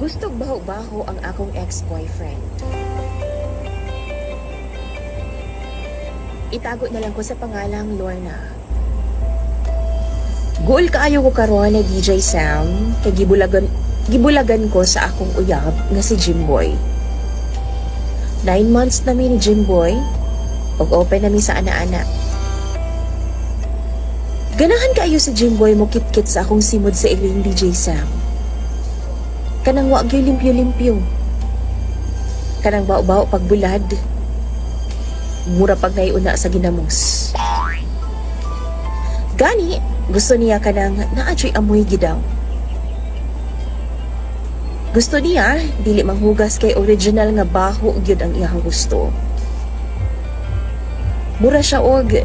Gustog baho-baho ang akong ex-boyfriend. Itago na lang ko sa pangalang Lorna. Goal kaayo ko karon na DJ Sam kay gibulagan ko sa akong uyab nga si Jimboy. 9 months na mi ni Jimboy ug open na mi sa ana-ana. Ganahan kaayo si Jimboy mo kit-kit sa akong simod sa iling DJ Sam. Kanang wa gyud limpyo-limpyo. Kanang bao-bao pagbulad. Mura pag naiuna sa ginamos. Gani, gusto niya kanang naadyo'y amoy gidaw. Gusto niya, dili manghugas kay original nga baho gyud ang iyang gusto. Mura siya og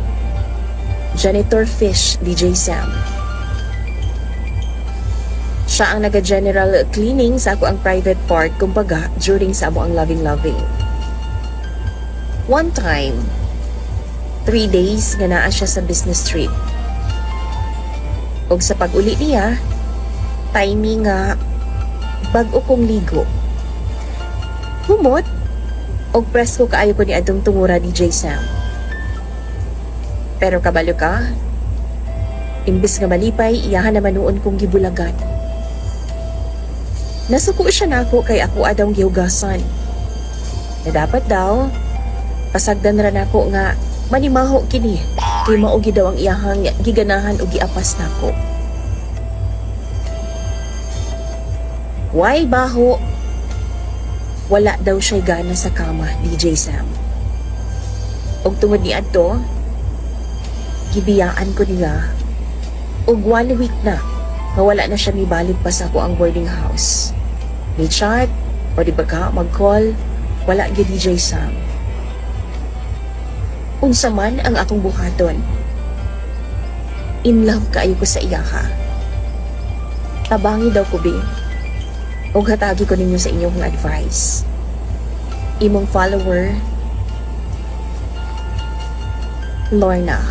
janitor fish DJ Sam. Siya ang naga-general cleaning sa ako ang private part kumbaga during sa amo ang loving-loving. One time, 3 days nga naa siya sa business trip. Og sa pag-uli niya, timing nga bag-o kong ligo. Humot, og presko kaayo ko ni adtong tungura DJ Sam. Pero kabalo ka, imbis nga malipay, iyahan naman noon kong gibulagan. Nasuko siya nako kay ako adang gihugasan. Na dapat daw, pasagdan ra nako nga manimaho kini kay maugi daw ang iyahang giganahan o giapas nako. Why baho? Wala daw siya'y gana sa kama, DJ Sam. Og tungod ni adto, gibiyaan ko niya. Og 1 week na, mawala na siya mibalik pa sa ako ang boarding house. May chat, o di ba ka, mag-call, wala gyud DJ Sam. Unsa man ang akong buhaton. In love kaayo ko sa iya ha. Tabangi daw ko, be. Og hatagi ko ninyo sa inyong advice. Imong follower, Lorna.